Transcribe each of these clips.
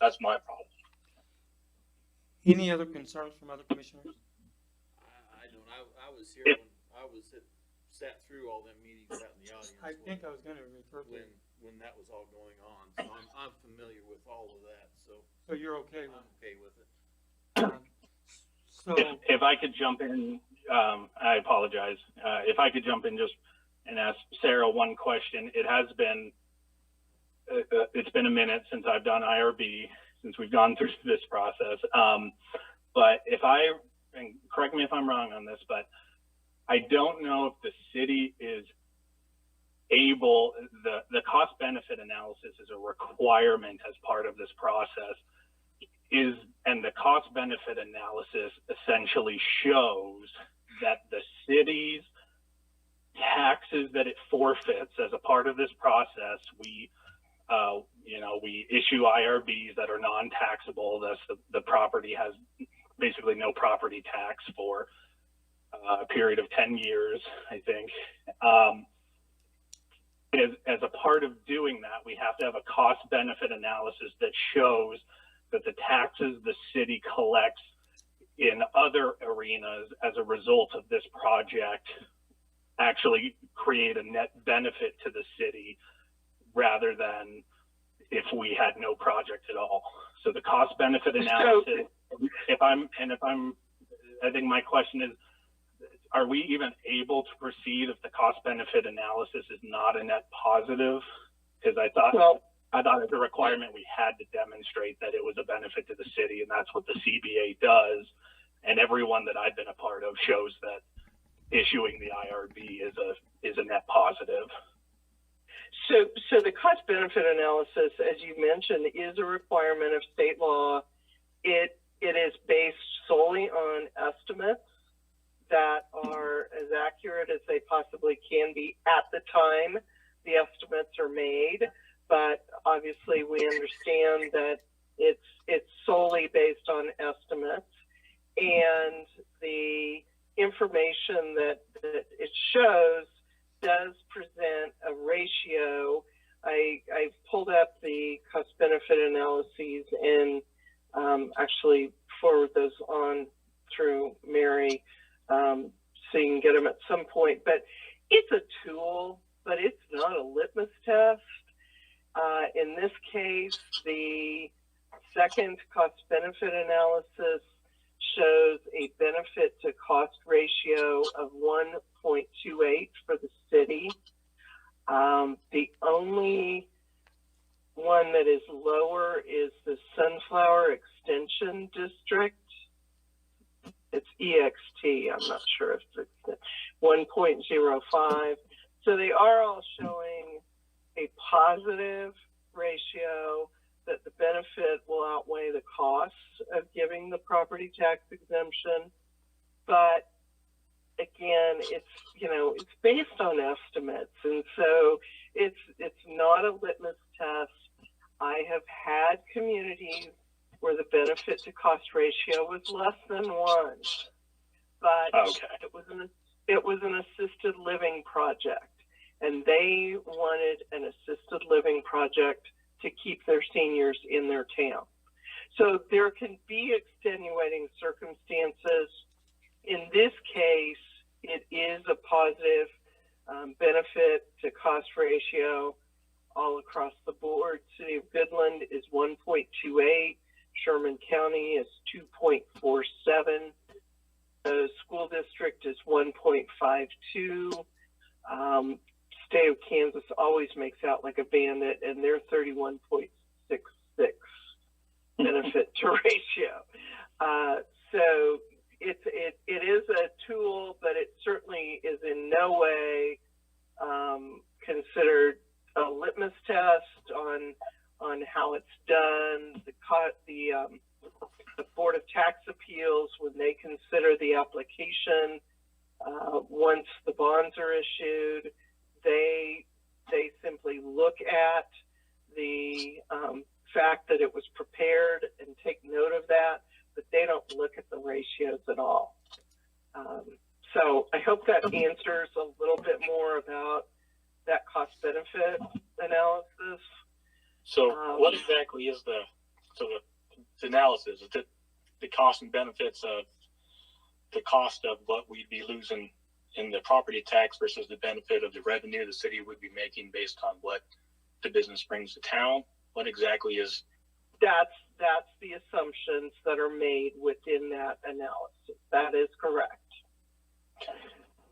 That's my problem. Any other concerns from other commissioners? I don't. I was here If- when I was sat through all them meetings out in the audience. I think I was going to refer to when that was all going on. So I'm familiar with all of that. So you're okay with I'm okay with it. So if I could jump in, I apologize. If I could jump in just and ask Sarah one question. It has been, it's been a minute since I've done IRB, since we've gone through this process. But and correct me if I'm wrong on this, but I don't know if the city is able, the cost benefit analysis is a requirement as part of this process. And the cost benefit analysis essentially shows that the city's taxes that it forfeits as a part of this process, we issue IRBs that are non-taxable. Thus the property has basically no property tax for a period of 10 years, I think. As a part of doing that, we have to have a cost benefit analysis that shows that the taxes the city collects in other arenas as a result of this project actually create a net benefit to the city rather than if we had no project at all. So the cost benefit analysis, I think my question is, are we even able to proceed if the cost benefit analysis is not a net positive? Because I thought as a requirement, we had to demonstrate that it was a benefit to the city, and that's what the CBA does. And everyone that I've been a part of shows that issuing the IRB is a net positive. So the cost benefit analysis, as you mentioned, is a requirement of state law. It is based solely on estimates that are as accurate as they possibly can be at the time the estimates are made. But obviously we understand that it's solely based on estimates, and the information that it shows does present a ratio. I've pulled up the cost benefit analyses and actually forward those on through Mary so you can get them at some point. But it's a tool, but it's not a litmus test. In this case, the second cost benefit analysis shows a benefit to cost ratio of 1.28 for the city. The only one that is lower is the Sunflower Extension District. It's EXT. I'm not sure if it's 1.05. So they are all showing a positive ratio, that the benefit will outweigh the costs of giving the property tax exemption. But again, it's based on estimates, and so it's not a litmus test. I have had communities where the benefit to cost ratio was less than 1, but Okay. it was an assisted living project, and they wanted an assisted living project to keep their seniors in their town. So there can be extenuating circumstances. In this case, it is a positive benefit to cost ratio all across the board. City of Goodland is 1.28. Sherman County is 2.47. The school district is 1.52. State of Kansas always makes out like a bandit, and they're 31.66 benefit to ratio. So it is a tool, but it certainly is in no way considered a litmus test on how it's done. The Board of Tax Appeals, when they consider the application, once the bonds are issued, they simply look at the fact that it was prepared and take note of that, but they don't look at the ratios at all. So I hope that answers a little bit more about that cost benefit analysis. So what exactly is the analysis, the cost and benefits of the cost of what we'd be losing in the property tax versus the benefit of the revenue the city would be making based on what the business brings to town. What exactly is? That's the assumptions that are made within that analysis. That is correct.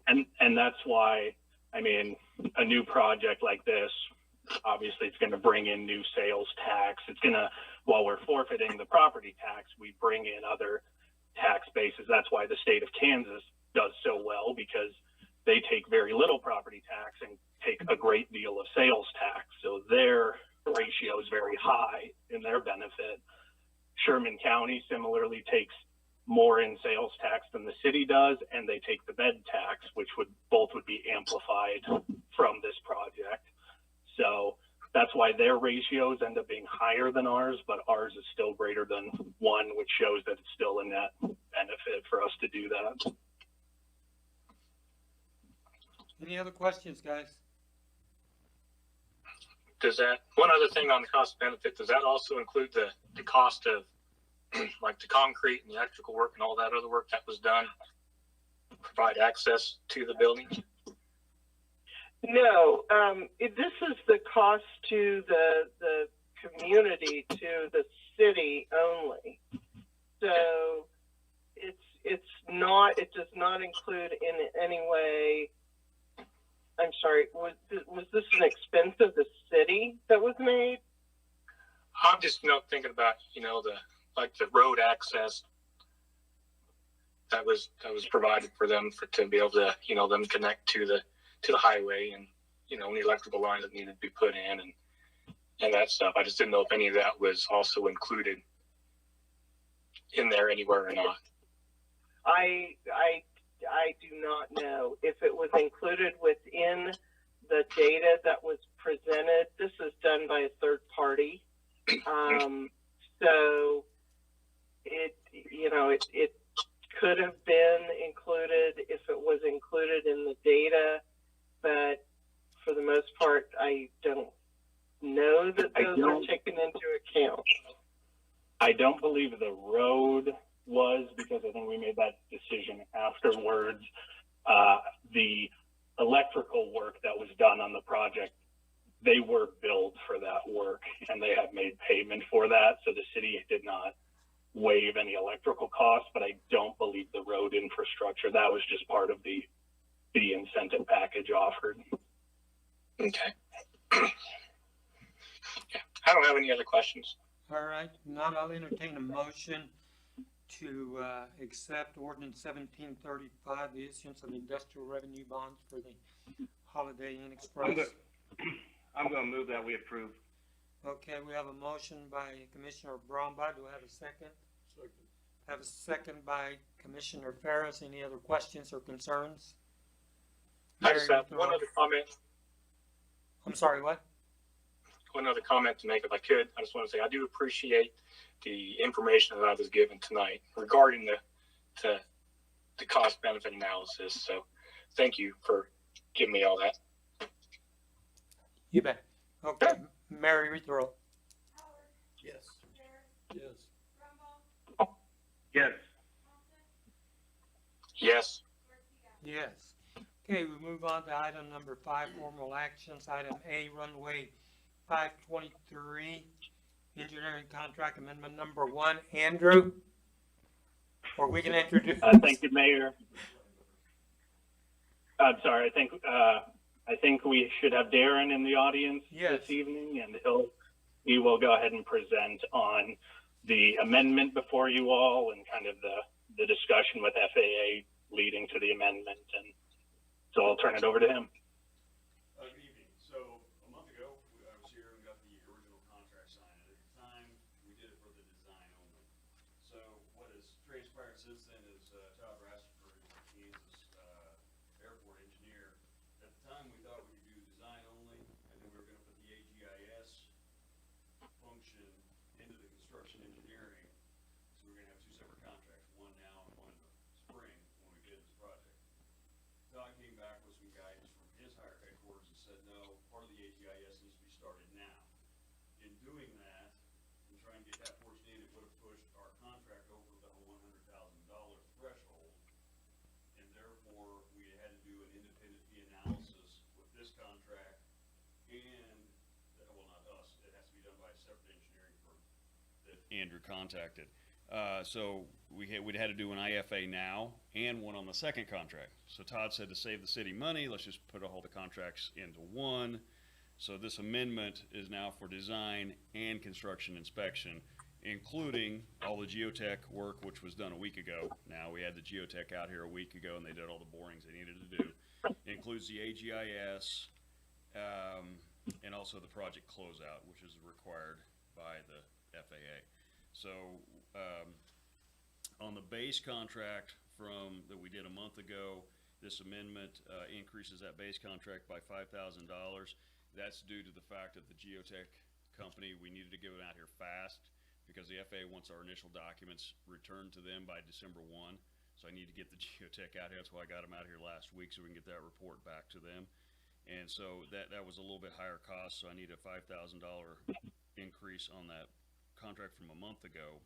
And that's why, I mean, a new project like this, obviously it's going to bring in new sales tax. It's going to, while we're forfeiting the property tax, we bring in other tax bases. That's why the state of Kansas does so well, because they take very little property tax and take a great deal of sales tax. So their ratio is very high in their benefit. Sherman County similarly takes more in sales tax than the city does, and they take the bed tax, which would be amplified from this project. So that's why their ratios end up being higher than ours, but ours is still greater than 1, which shows that it's still a net benefit for us to do that. Any other questions, guys? Does that, one other thing on the cost benefit, does that also include the cost of like the concrete and the electrical work and all that other work that was done to provide access to the building? No, this is the cost to the community, to the city only. So it's not, it does not include in any way. I'm sorry, was this an expense of the city that was made? I'm just thinking about the road access that was provided for them to be able to them connect to the highway, and any electrical lines that needed to be put in and that stuff. I just didn't know if any of that was also included in there anywhere or not. I do not know if it was included within the data that was presented. This is done by a third party. So it could have been included if it was included in the data, but for the most part, I don't know that those are taken into account. I don't believe the road was, because I think we made that decision afterwards. The electrical work that was done on the project, they were billed for that work and they have made payment for that. So the city did not waive any electrical costs, but I don't believe the road infrastructure, that was just part of the incentive package offered. Okay. Yeah. I don't have any other questions. All right, now I'll entertain a motion to accept Ordinance 1735, the issuance of industrial revenue bonds for the Holiday Inn Express. I'm going to move that we approve. Okay, we have a motion by Commissioner Bromby. Do I have a second? Second. Have a second by Commissioner Ferris. Any other questions or concerns? I just have one other comment. I'm sorry, what? One other comment to make, if I could. I just want to say I do appreciate the information that I was given tonight regarding the cost benefit analysis. So thank you for giving me all that. You bet. Okay, Mary, read the roll. Yes. Yes. Yes. Yes. Yes. Okay, we move on to item number 5, formal actions. Item A, Runway 523, engineering contract amendment number 1. Andrew, or we can introduce. Thank you, Mayor. I'm sorry. I think we should have Darren in the audience this evening, and he will go ahead and present on the amendment before you all and kind of the discussion with FAA leading to the amendment. And so I'll turn it over to him. Good evening. So a month ago, I was here and got the original contract signed. At the time, we did it for the design only. So what has transpired since then is Todd Rassford, Kansas airport engineer. At the time, we thought we could do design only, and then we were going to put the AGIS function into the construction engineering. So we're going to have 2 separate contracts, one now and one in the spring when we bid this project. Todd came back with some guidance from Andrew contacted. So we'd had to do an IFA now and one on the second contract. So Todd said to save the city money, let's just put all the contracts into one. So this amendment is now for design and construction inspection, including all the geotech work, which was done a week ago. Now, we had the geotech out here a week ago, and they did all the borings they needed to do. It includes the AGIS, and also the project closeout, which is required by the FAA. So, on the base contract that we did a month ago, this amendment increases that base contract by $5,000. That's due to the fact that the geotech company, we needed to get it out here fast because the FAA wants our initial documents returned to them by December 1. So I need to get the geotech out here. That's why I got them out here last week, so we can get that report back to them. And so that was a little bit higher cost, so I need a $5,000 increase on that contract from a month ago.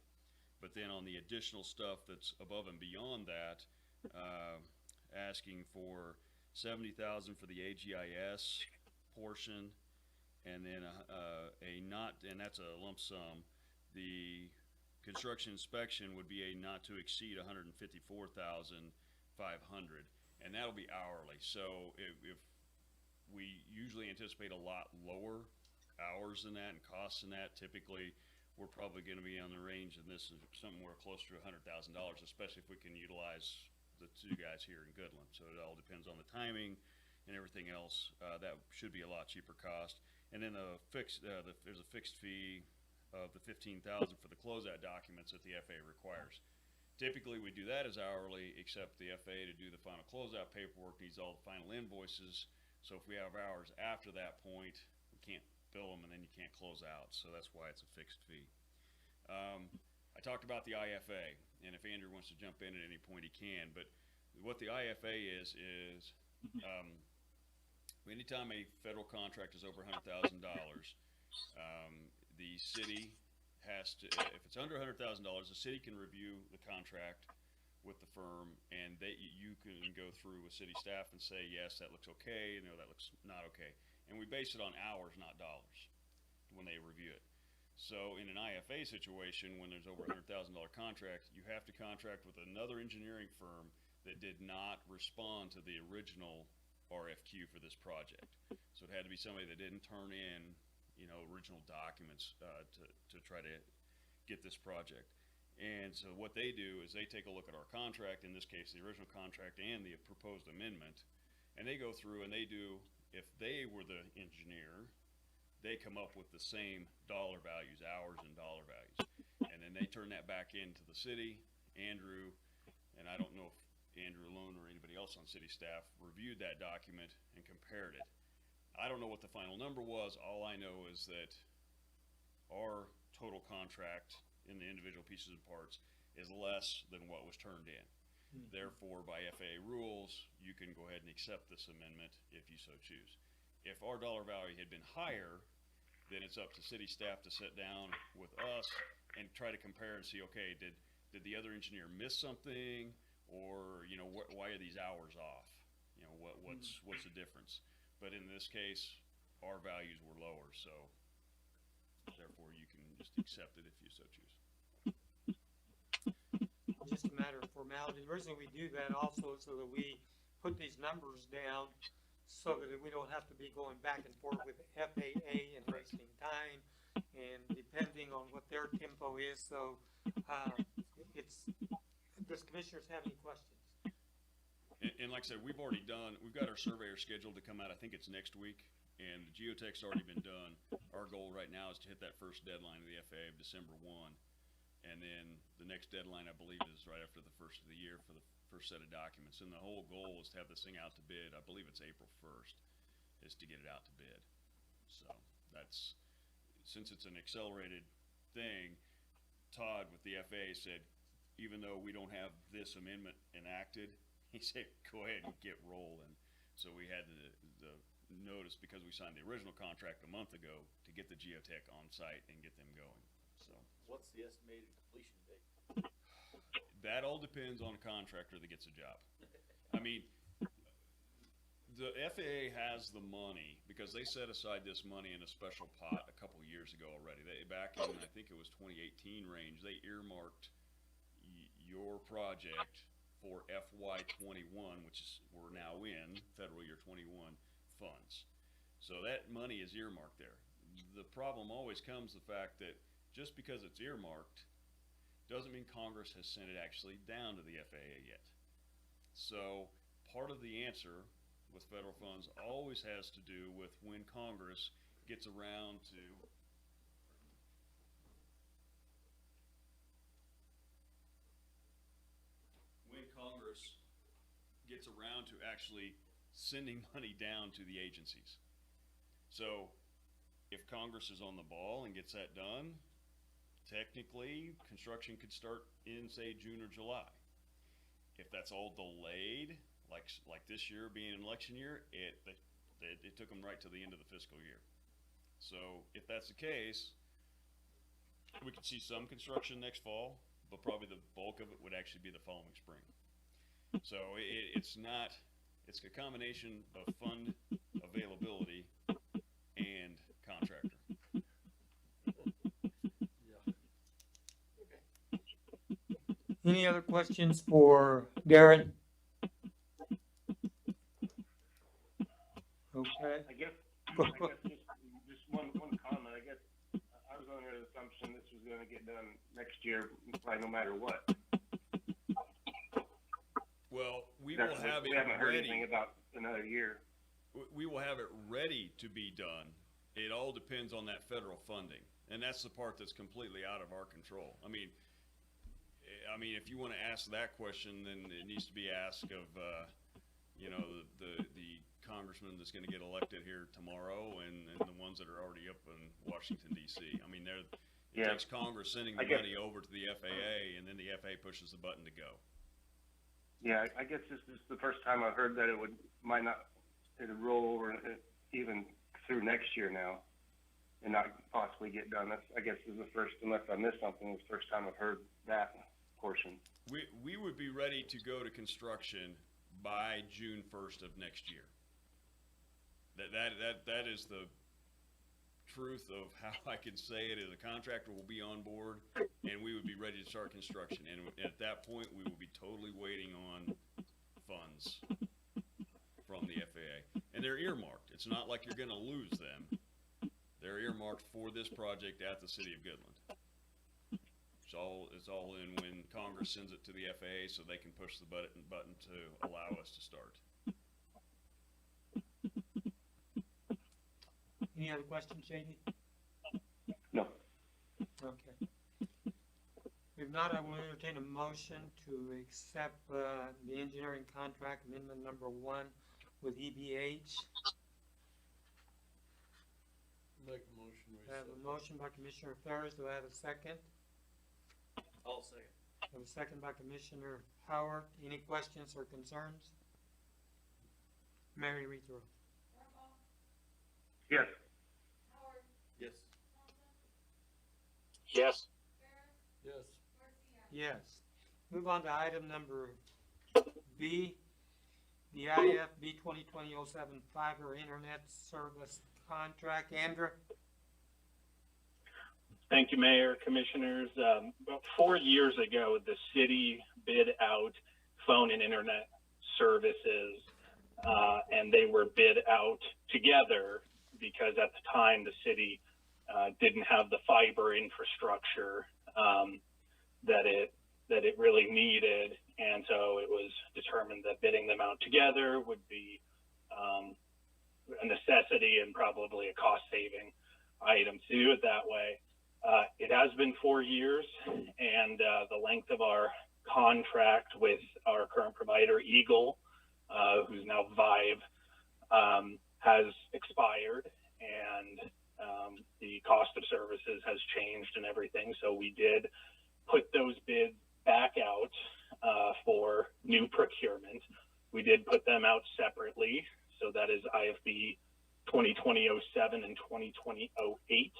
But then on the additional stuff that's above and beyond that, asking for $70,000 for the AGIS portion, and then and that's a lump sum. The construction inspection would be a not to exceed $154,500, and that'll be hourly. So if we usually anticipate a lot lower hours than that and costs than that, typically we're probably going to be on the range, and this is somewhere close to $100,000, especially if we can utilize the two guys here in Goodland. So it all depends on the timing and everything else. That should be a lot cheaper cost. And then there's a fixed fee of the $15,000 for the closeout documents that the FAA requires. Typically we do that as hourly, except the FAA, to do the final closeout paperwork, needs all the final invoices. So if we have hours after that point, we can't bill them, and then you can't close out. So that's why it's a fixed fee. I talked about the IFA, and if Andrew wants to jump in at any point, he can. But what the IFA is anytime a federal contract is over $100,000, the city has to, if it's under $100,000, the city can review the contract with the firm, and you can go through with city staff and say, yes, that looks okay, no, that looks not okay. And we base it on hours, not dollars, when they review it. So in an IFA situation, when there's over a $100,000 contract, you have to contract with another engineering firm that did not respond to the original RFQ for this project. So it had to be somebody that didn't turn in, original documents to try to get this project. And so what they do is they take a look at our contract, in this case the original contract and the proposed amendment, and they go through and they do, if they were the engineer, they come up with the same dollar values, hours and dollar values, and then they turn that back into the city. Andrew, and I don't know if Andrew alone or anybody else on city staff reviewed that document and compared it. I don't know what the final number was. All I know is that our total contract in the individual pieces and parts is less than what was turned in. Mm-hmm. Therefore, by FAA rules, you can go ahead and accept this amendment if you so choose. If our dollar value had been higher, then it's up to city staff to sit down with us and try to compare and see, okay, did the other engineer miss something, or why are these hours off? What's the difference? But in this case, our values were lower, so therefore you can just accept it if you so choose. Just a matter of formality. The reason we do that also is so that we put these numbers down so that we don't have to be going back and forth with FAA and wasting time, and depending on what their tempo is. So does commissioners have any questions? And like I said, we've got our surveyor scheduled to come out, I think it's next week, and the geotech's already been done. Our goal right now is to hit that first deadline of the FAA of December 1. And then the next deadline, I believe, is right after the first of the year for the first set of documents. And the whole goal is to have this thing out to bid. I believe it's April 1st, is to get it out to bid. So since it's an accelerated thing, Todd with the FAA said, even though we don't have this amendment enacted, he said, go ahead and get rolling. So we had the notice, because we signed the original contract a month ago, to get the geotech on site and get them going. So what's the estimated completion date? That all depends on a contractor that gets a job. I mean, the FAA has the money because they set aside this money in a special pot a couple years ago already. Back in, I think it was 2018 range, they earmarked your project for FY21, which is, we're now in federal year 21 funds. So that money is earmarked there. The problem always comes the fact that just because it's earmarked doesn't mean Congress has sent it actually down to the FAA yet. So part of the answer with federal funds always has to do with when Congress gets around to actually sending money down to the agencies. So if Congress is on the ball and gets that done, technically construction could start in, say, June or July. If that's all delayed, like this year being an election year, it took them right to the end of the fiscal year. So if that's the case, we could see some construction next fall, but probably the bulk of it would actually be the following spring. So it's a combination of fund availability and contractor. Any other questions for Darren? Okay. I guess just one comment. I guess I was under the assumption this was going to get done next year, probably no matter what. Well, we will have it we haven't heard ready. anything about another year. We will have it ready to be done. It all depends on that federal funding, and that's the part that's completely out of our control. I mean, if you want to ask that question, then it needs to be asked of, the congressman that's going to get elected here tomorrow, and the ones that are already up in Washington D.C. I mean, it takes Congress sending the money over to the FAA, and then the FAA pushes the button to go. Yeah, I guess this is the first time I've heard that it'd roll over even through next year now, and not possibly get done. That's, I guess, is the first, unless I missed something, it's the first time I've heard that portion. We would be ready to go to construction by June 1st of next year. That is the truth of how I can say it. Is a contractor will be on board, and we would be ready to start construction. And at that point, we will be totally waiting on funds from the FAA, and they're earmarked. It's not like you're going to lose them. They're earmarked for this project at the City of Goodland. It's all in when Congress sends it to the FAA, so they can push the button to allow us to start. Any other questions, Shady? No. Okay. If not, I will entertain a motion to accept the engineering contract amendment number 1 with EBH. Make a motion. I have a motion by Commissioner Ferris. Do I have a second? I'll second. I have a second by Commissioner Howard. Any questions or concerns? Mary, read through. Yes. Yes. Yes. Yes. Yes. Move on to item number B, the IFB 2020-07 fiber internet service contract. Andrew? Thank you, Mayor, Commissioners. About 4 years ago, the city bid out phone and internet services, and they were bid out together because at the time the city didn't have the fiber infrastructure that it really needed, and so it was determined that bidding them out together would be a necessity and probably a cost-saving item to do it that way. It has been 4 years, and the length of our contract with our current provider, Eagle, who's now Vive, has expired, and the cost of services has changed and everything. So we did put those bids back out for new procurement. We did put them out separately. So that is IFB 2020-07 and 2020-08.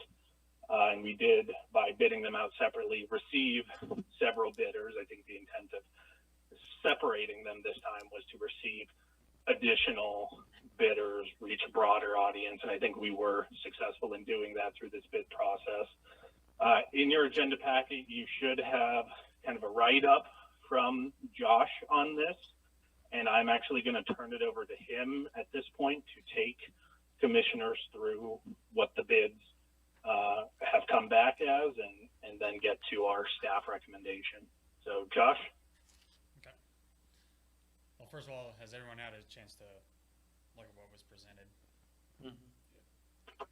And we did, by bidding them out separately, receive several bidders. I think the intent of separating them this time was to receive additional bidders, reach a broader audience, and I think we were successful in doing that through this bid process. In your agenda packet, you should have kind of a write-up from Josh on this, and I'm actually going to turn it over to him at this point to take commissioners through what the bids have come back as, and then get to our staff recommendation. So, Josh? Okay. Well, first of all, has everyone had a chance to look at what was presented?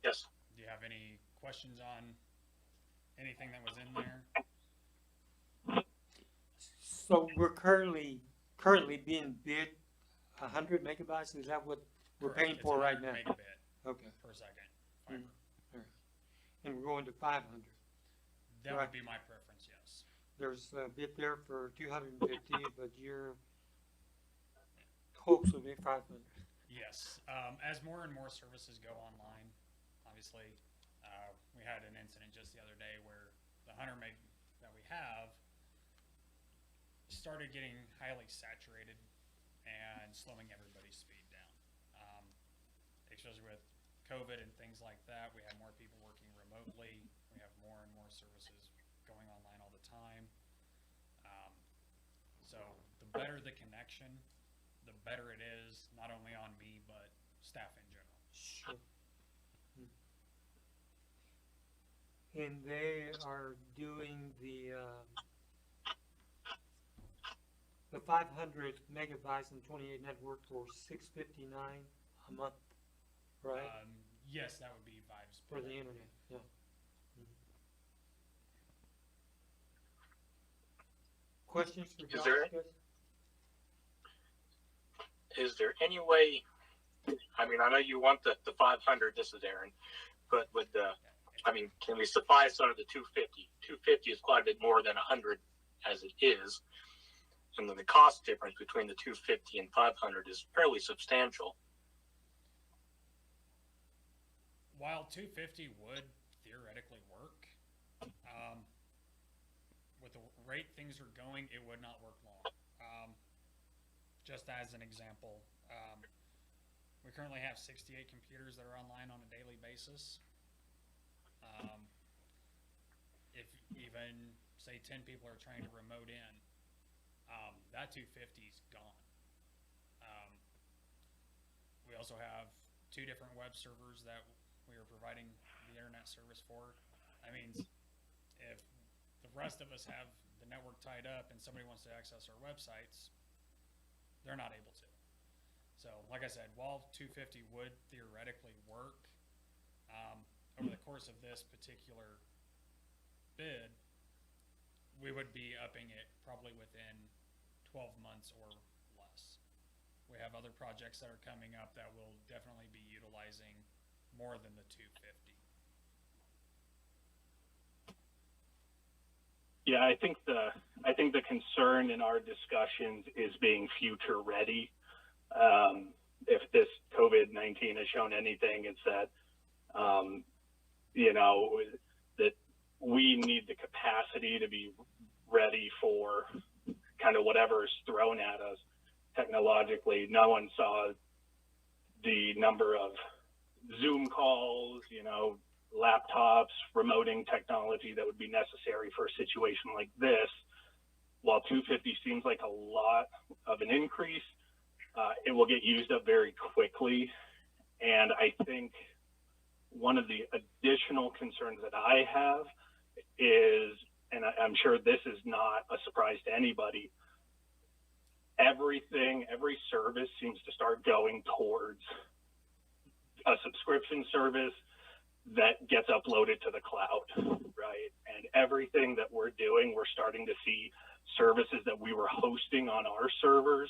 Yes. Do you have any questions on anything that was in there? So we're currently being bid 100 megabytes. Is that what we're Correct. paying It's for 100 right now? megabit Okay. per second fiber. And we're going to 500. That Right. would be my preference, yes. There's a bid there for 250, but your hopes would be 500. Yes. As more and more services go online, obviously, we had an incident just the other day where the 100 meg that we have started getting highly saturated and slowing everybody's speed down. Especially with COVID and things like that, we have more people working remotely. We have more and more services going online all the time. So the better the connection, the better it is, not only on me, but staff in general. Sure. And they are doing the 500 megabytes and 28 network for $6.59 a month, right? Yes, that would be vibes. For the internet, yeah. Questions for Josh? Is there any way, I mean, I know you want the 500, this is Aaron, but with can we suffice under the 250? 250 is quite a bit more than 100 as it is. And then the cost difference between the 250 and 500 is fairly substantial. While 250 would theoretically work, with the rate things are going, it would not work long. Just as an example, we currently have 68 computers that are online on a daily basis. If even, say, 10 people are trying to remote in, that 250 is gone. We also have 2 different web servers that we are providing the internet service for. I mean, if the rest of us have the network tied up and somebody wants to access our websites, they're not able to. So, like I said, while 250 would theoretically work, over the course of this particular bid, we would be upping it probably within 12 months or less. We have other projects that are coming up that will definitely be utilizing more than the 250. Yeah, I think the concern in our discussions is being future ready. If this COVID-19 has shown anything, it's that that we need the capacity to be ready for kind of whatever is thrown at us technologically. No one saw the number of Zoom calls, laptops, remoting technology that would be necessary for a situation like this. While 250 seems like a lot of an increase, it will get used up very quickly. And I think one of the additional concerns that I have is, and I'm sure this is not a surprise to anybody, every service seems to start going towards a subscription service that gets uploaded to the cloud, right? And everything that we're doing, we're starting to see services that we were hosting on our servers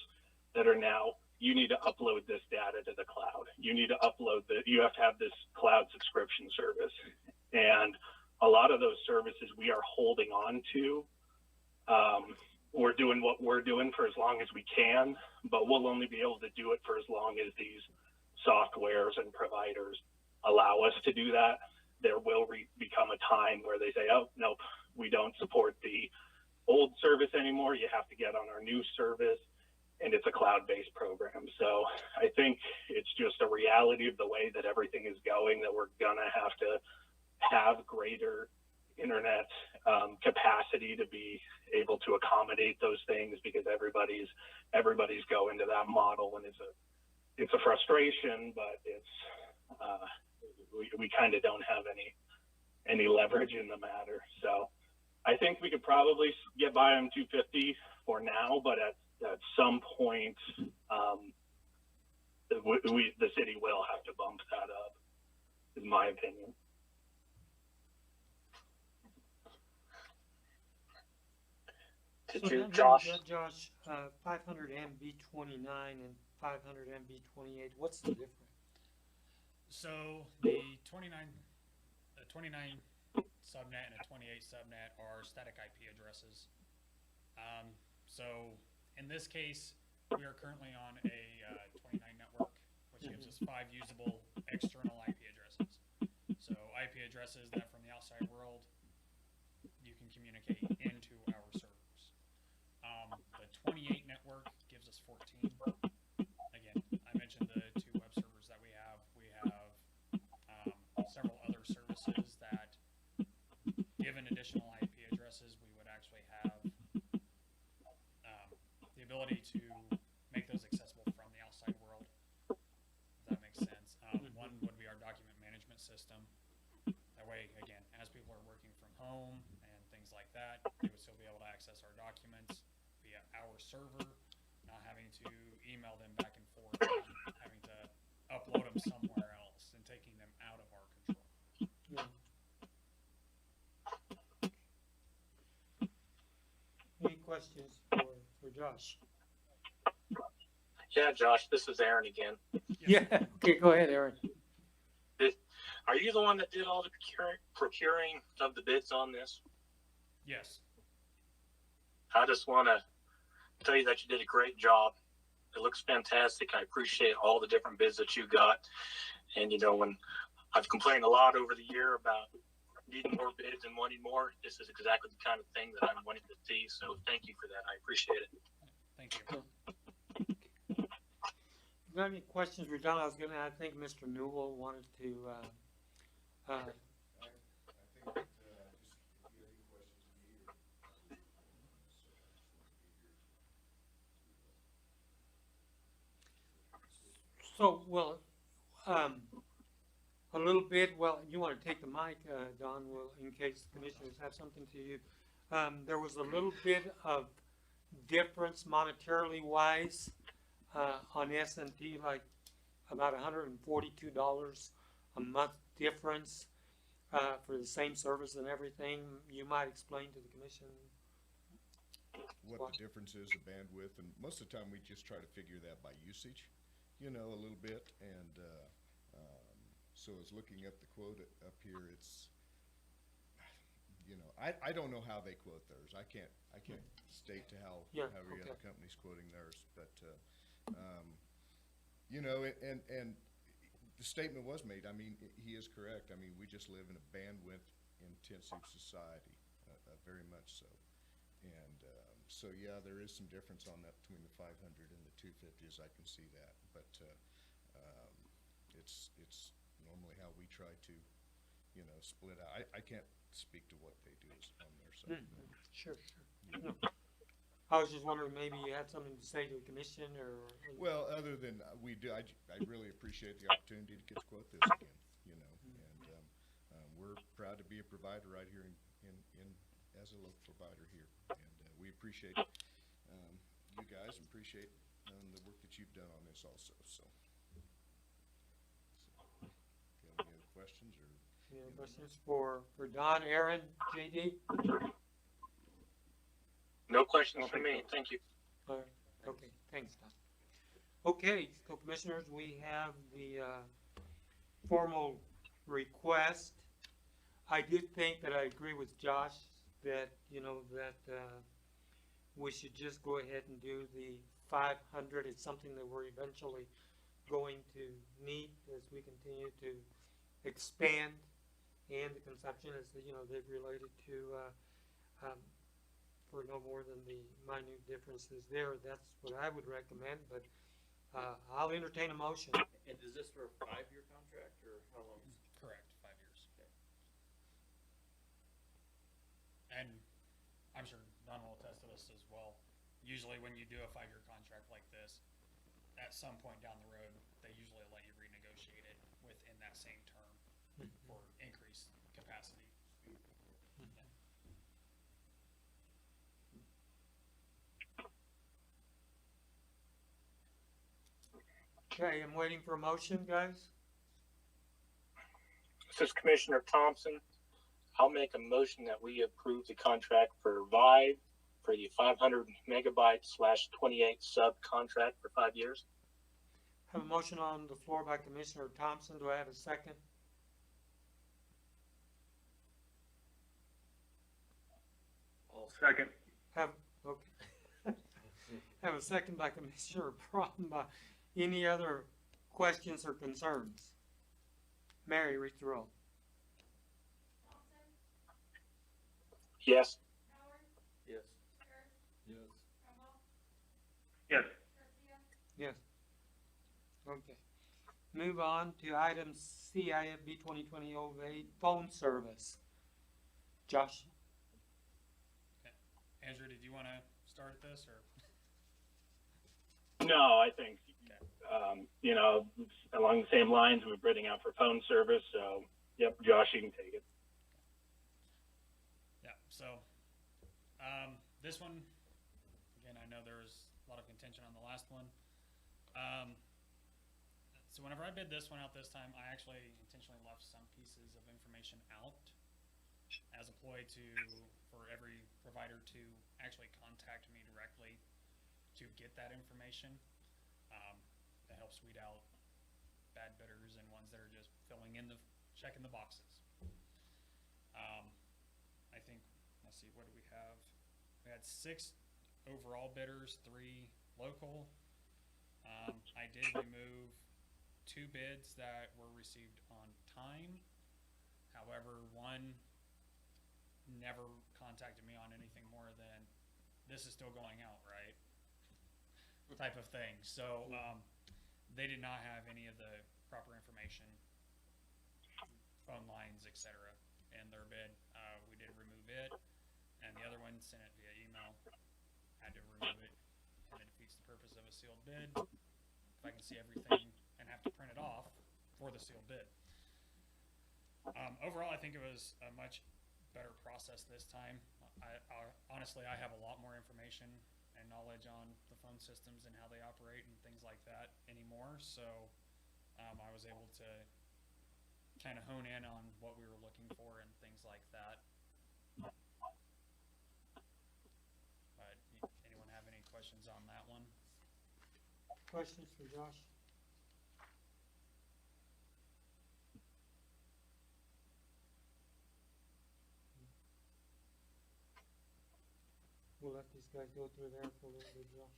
that are now, you need to upload this data to the cloud. You need to you have to have this cloud subscription service. And a lot of those services we are holding on to. We're doing what we're doing for as long as we can, but we'll only be able to do it for as long as these softwares and providers allow us to do that. There will become a time where they say, oh, nope, we don't support the old service anymore. You have to get on our new service. it's a cloud-based program. So I think it's just a reality of the way that everything is going, that we're gonna have to have greater internet capacity to be able to accommodate those things, because everybody's going to that model, and it's a frustration, but it's we kind of don't have any leverage in the matter. So I think we could probably get by on 250 for now, but at some point, the city will have to bump that up, in my opinion. So then, Josh? Josh, 500 MB29 and 500 MB28, what's the difference? So the 29 subnet and a 28 subnet are static IP addresses. So in this case, we are currently on a 29 network, which gives us 5 usable external IP addresses. So IP addresses that from the outside world you can communicate into our servers. The 28 network gives us 14. Again, I mentioned the 2 web servers that we have. We have several other services that, given additional IP addresses, we would actually have the ability to make those accessible from the outside world, if that makes sense. One would be our document management system. That way, again, as people are working from home and things like that, they would still be able to access our documents via our server, not having to email them back and forth, having to upload them somewhere else and taking them out of our control. Yeah. Any questions for Josh? Yeah, Josh, this is Aaron again. Yeah, okay, go ahead, Aaron. Are you the one that did all the procuring of the bids on this? Yes. I just want to tell you that you did a great job. It looks fantastic. I appreciate all the different bids that you got. And, you know, when I've complained a lot over the year about needing more bids and wanting more, this is exactly the kind of thing that I'm wanting to see. So thank you for that. I appreciate it. Thank you. If you have any questions for John, I think Mr. Newell wanted to, I think that, just if you have any questions to me or, so I just want to be here. so, well, a little bit, well, you want to take the mic, Don, well, in case the commissioners have something to you. There was a little bit of difference monetarily wise, on S&P, like about $142 a month difference, for the same service and everything. You might explain to the commission. What the difference is, the bandwidth, and most of the time we just try to figure that by usage, you know, a little bit, and so as looking up the quote up here, it's, you know, I don't know how they quote theirs. I can't state to how every other company's quoting theirs, but you know, and the statement was made. I mean, he is correct. I mean, we just live in a bandwidth intensive society, very much so. And so, yeah, there is some difference on that between the 500 and the 250s. I can see that, but it's normally how we try to, you know, split out. I can't speak to what they do on their side. Sure. Yeah. No. I was just wondering, maybe you had something to say to the commission, or? Well, other than we do, I really appreciate the opportunity to get to quote this again, you know, and we're proud to be a provider right here in as a local provider here, and we appreciate you guys, and appreciate the work that you've done on this also. So, do you have any other questions or? Any other questions for Don, Aaron, JD? No questions for me. Thank you. Okay, thanks, Don. Okay, so commissioners, we have the formal request. I did think that I agree with Josh that, you know, that we should just go ahead and do the 500. It's something that we're eventually going to need as we continue to expand, and the consumption is, you know, they've related to for no more than the minute differences there, that's what I would recommend, but, I'll entertain a motion. And is this for a 5-year contract, or how long is it? Correct, 5 years. And I'm sure Don will attest to this as well. Usually when you do a 5-year contract like this, at some point down the road, they usually let you renegotiate it within that same term for increased capacity. Okay, I'm waiting for a motion, guys. This is Commissioner Thompson. I'll make a motion that we approve the contract for Vive for the 500 megabyte / 28 sub contract for 5 years. Have a motion on the floor by Commissioner Thompson. Do I have a second? Second. Have, okay. Have a second by Commissioner Brombaugh. Any other questions or concerns? Mary, read the roll. Yes. Yes. Yes. Yes. Okay. Move on to item C, IFB 2020-08, phone service. Josh? Andrew, did you want to start this, or? No, I think, you know, along the same lines, we're bidding out for phone service, so, yep, Josh, you can take it. Yeah, so, this one, again, I know there was a lot of contention on the last one. So whenever I bid this one out this time, I actually intentionally left some pieces of information out as a ploy for every provider to actually contact me directly to get that information. That helps weed out bad bidders and ones that are just checking the boxes. I think, let's see, what do we have? We had 6 overall bidders, 3 local. I did remove 2 bids that were received on time. However, one never contacted me on anything more than, this is still going out, right? Type of thing. So, they did not have any of the proper information, phone lines, etc. in their bid. We did remove it, and the other one sent it via email. Had to remove it, and it defeats the purpose of a sealed bid. If I can see everything and have to print it off for the sealed bid. Overall, I think it was a much better process this time. Honestly, I have a lot more information and knowledge on the phone systems and how they operate and things like that anymore. So I was able to kind of hone in on what we were looking for and things like that. But anyone have any questions on that one? Questions for Josh? We'll let these guys go through there for a little bit, Josh.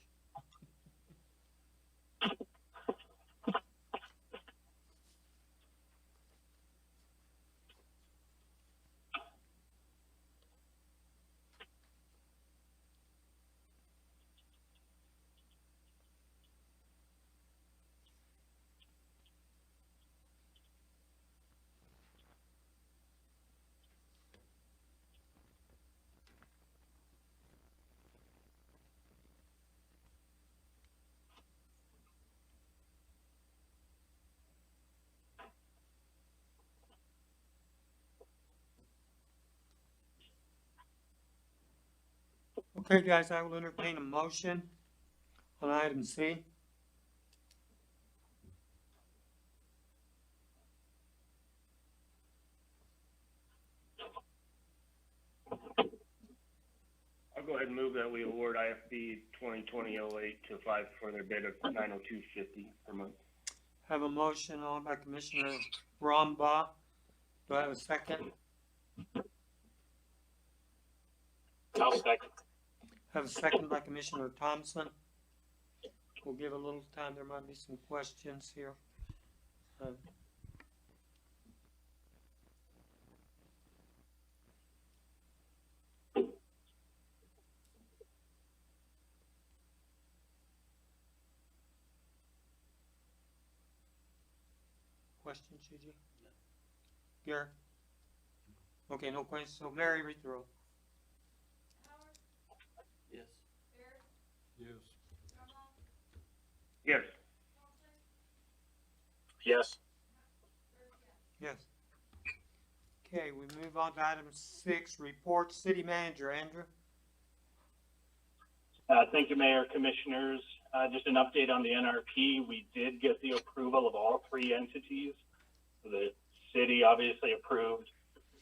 Okay, guys, I will entertain a motion on item C. I'll go ahead and move that we award IFB 2020-08 to Vive for their bid of $902.50 per month. Have a motion on by Commissioner Brombaugh. Do I have a second? I'll second. Have a second by Commissioner Thompson. We'll give a little time. There might be some questions here. questions, Gigi? Garrett? Okay, no questions. So Mary, read the roll. Yes. Yes. Yes. Yes. Okay, we move on to item 6, report city manager, Andrew. Thank you, Mayor, Commissioners. Just an update on the NRP. We did get the approval of all 3 entities. The city obviously approved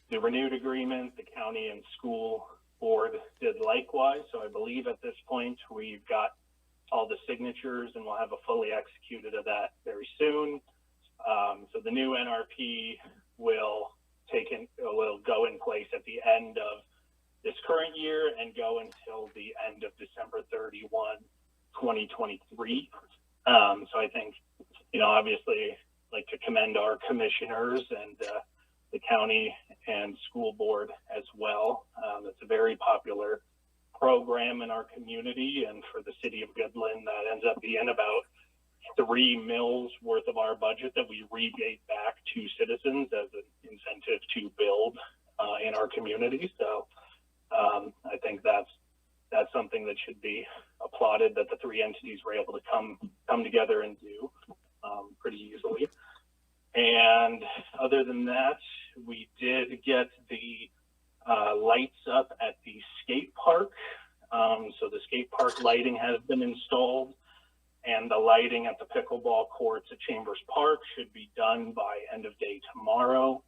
the renewed agreement. The county and school board did likewise. So I believe at this point we've got all the signatures and we'll have a fully executed of that very soon. So the new NRP will go in place at the end of this current year and go until the end of December 31, 2023. So I think, obviously like to commend our commissioners and the county and school board as well. It's a very popular program in our community, and for the city of Goodland, that ends up being about 3 mills worth of our budget that we rebate back to citizens as an incentive to build in our community. So I think that's something that should be applauded, that the 3 entities were able to come together and do pretty easily. And other than that, we did get the lights up at the skate park. So the skate park lighting has been installed, and the lighting at the pickleball courts at Chambers Park should be done by end of day tomorrow.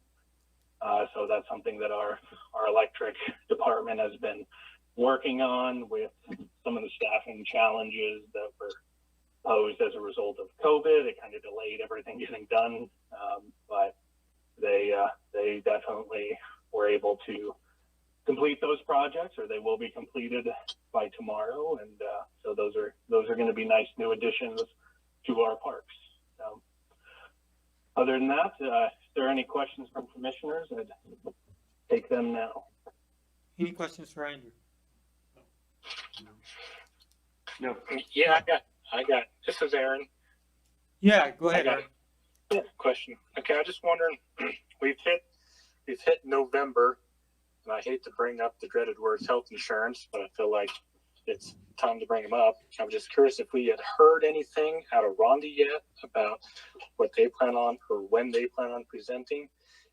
So that's something that our electric department has been working on with some of the staffing challenges that were posed as a result of COVID. It kind of delayed everything getting done, but they definitely were able to complete those projects, or they will be completed by tomorrow. And so those are going to be nice new additions to our parks. So other than that, if there are any questions from commissioners, I'd take them now. Any questions for Andrew? No. Yeah, I got. This is Aaron. Yeah, go ahead, I got Aaron. a question. Okay, I just wondering. We've hit November, and I hate to bring up the dreaded words health insurance, but I feel like it's time to bring them up. I'm just curious if we had heard anything out of Rhonda yet about what they plan on or when they plan on presenting,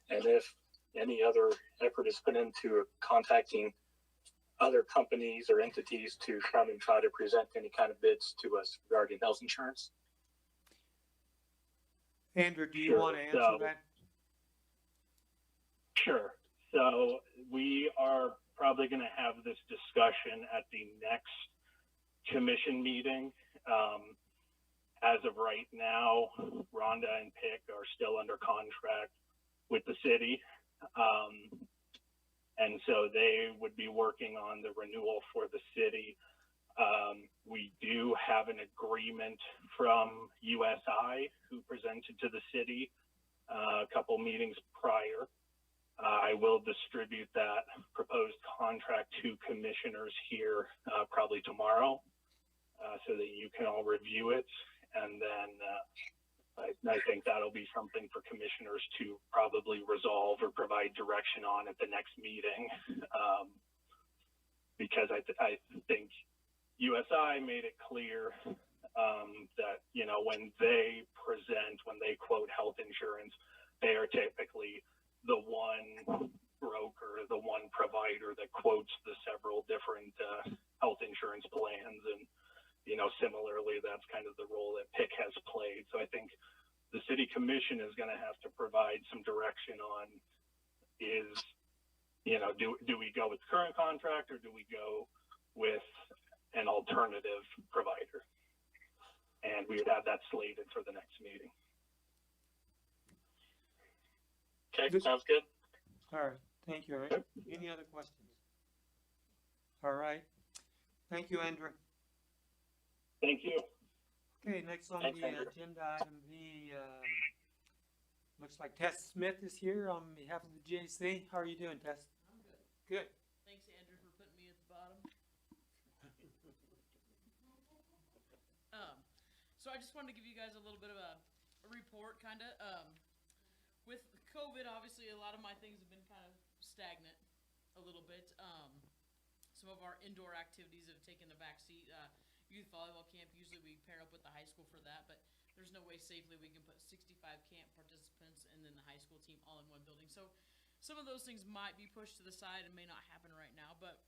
and if any other effort is put into contacting other companies or entities to come and try to present any kind of bids to us regarding health insurance. Andrew, do you Sure. want to answer So- that? Sure. So we are probably going to have this discussion at the next commission meeting. As of right now, Rhonda and Pick are still under contract with the city. And so they would be working on the renewal for the city. We do have an agreement from USI, who presented to the city a couple meetings prior. I will distribute that proposed contract to commissioners here probably tomorrow, so that you can all review it. And then I think that'll be something for commissioners to probably resolve or provide direction on at the next meeting, because I think USI made it clear that, when they quote health insurance, they are typically the one broker, the one provider that quotes the several different health insurance plans. And, similarly, that's kind of the role that Pick has played. So I think the city commission is going to have to provide some direction on do we go with the current contract, or do we go with an alternative provider? And we would have that slated for the next meeting. Okay, sounds good. All right, thank you, Aaron. Any other questions? All right, thank you, Andrew. Thank you. Okay, next on Thanks, the Andrew. agenda, item B, looks like Tess Smith is here on behalf of the GAC. How are you doing, Tess? I'm good. Good. Thanks, Andrew, for putting me at the bottom. So I just wanted to give you guys a little bit of a report, kind of. with COVID, obviously, a lot of my things have been kind of stagnant a little bit. Some of our indoor activities have taken the back seat. Youth volleyball camp, usually we pair up with the high school for that, but there's no way safely we can put 65 camp participants and then the high school team all in one building. So some of those things might be pushed to the side and may not happen right now, but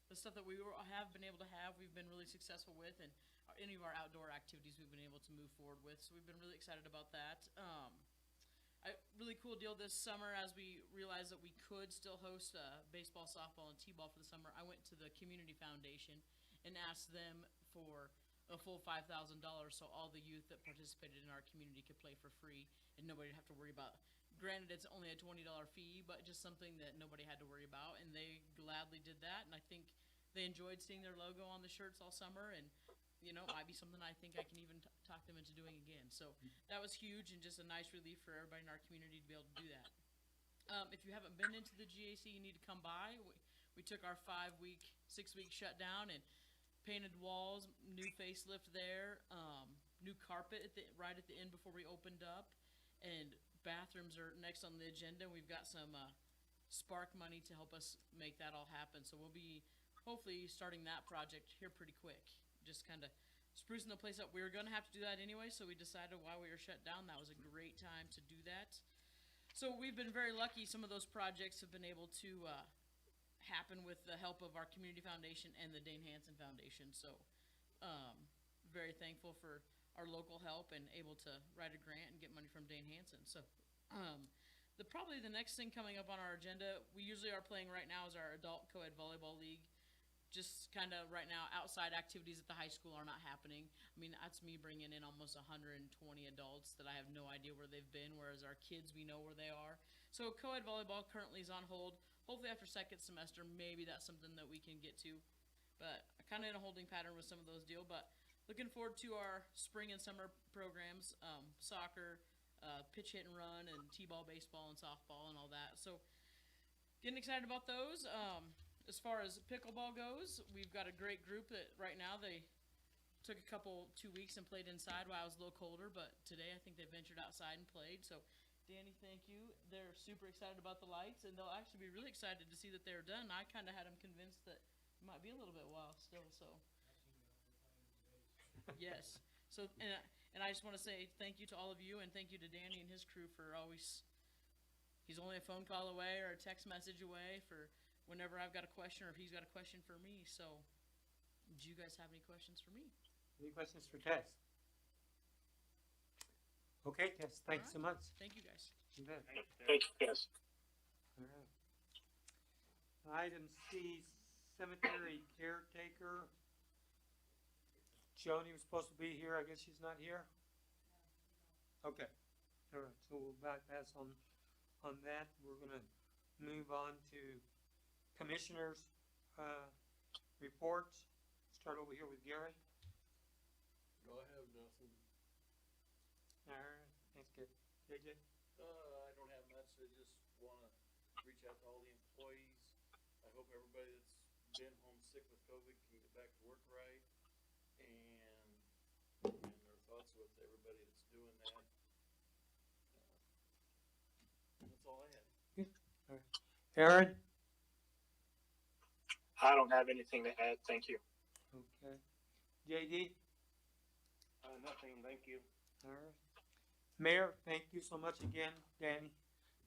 the stuff that have been able to have, we've been really successful with, and any of our outdoor activities we've been able to move forward with. So we've been really excited about that. A really cool deal this summer as we realized that we could still host baseball, softball, and t-ball for the summer. I went to the Community Foundation and asked them for a full $5,000 so all the youth that participated in our community could play for free and nobody would have to worry about. Granted, it's only a $20 fee, but just something that nobody had to worry about, and they gladly did that, and I think they enjoyed seeing their logo on the shirts all summer, and you know, might be something I think I can even talk them into doing again. So that was huge and just a nice relief for everybody in our community to be able to do that. If you haven't been into the GAC, you need to come by. We took our 6-week shutdown and painted walls, new facelift there, new carpet right at the end before we opened up, and bathrooms are next on the agenda. We've got some spark money to help us make that all happen. So we'll be hopefully starting that project here pretty quick. Just kind of sprucing the place up. We were going to have to do that anyway, so we decided while we were shut down that was a great time to do that. So we've been very lucky. Some of those projects have been able to happen with the help of our Community Foundation and the Dane Hansen Foundation. So very thankful for our local help and able to write a grant and get money from Dane Hansen. So probably the next thing coming up on our agenda, we usually are playing right now is our adult co-ed volleyball league. Just kind of right now, outside activities at the high school are not happening. I mean, that's me bringing in almost 120 adults that I have no idea where they've been, whereas our kids, we know where they are. So co-ed volleyball currently is on hold. Hopefully after second semester, maybe that's something that we can get to. But kind of in a holding pattern with some of those deals. But looking forward to our spring and summer programs, soccer, pitch hit and run, and t-ball, baseball, and softball, and all that. So getting excited about those. As far as pickleball goes, we've got a great group that right now they took 2 weeks and played inside while I was a little colder, but today I think they ventured outside and played. So, Danny, thank you. They're super excited about the lights, and they'll actually be really excited to see that they're done. I kind of had them convinced that it might be a little bit while still. So, yes. So, and I just want to say thank you to all of you, and thank you to Danny and his crew for always. He's only a phone call away or a text message away for whenever I've got a question or if he's got a question for me. So, do you guys have any questions for me? Any questions for Tess? Okay, Tess, thanks so much. Thank you, guys. You bet. Thank you, guys. All right. Item C, cemetery caretaker. Joni was supposed to be here. I guess she's not here. Okay. All right. So we'll bypass on that. We're gonna move on to commissioners' reports. Start over here with Gary. I have nothing. All right, thanks, good. JJ? I don't have much. I just want to reach out to all the employees. I hope everybody that's been homesick with COVID can get back to work right. And their thoughts with everybody that's doing that. That's all I had. Good. All right. Aaron? I don't have anything to add. Thank you. Okay. JD? Nothing, thank you. All right. Mayor, thank you so much again, Danny.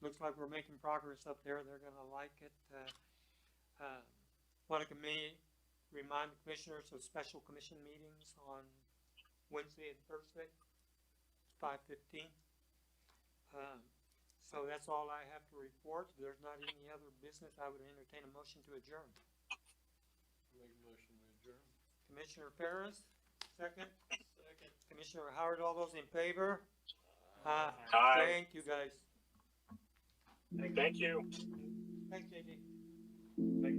Looks like we're making progress up there. They're going to like it. Want to remind the commissioners of special commission meetings on Wednesday and Thursday, 5:15. So that's all I have to report. If there's not any other business, I would entertain a motion to adjourn. Make a motion to adjourn. Commissioner Ferris, second. Second. Commissioner Howard, all those in favor? Aye. Thank you, guys. Thank you. Thanks, JD. Thank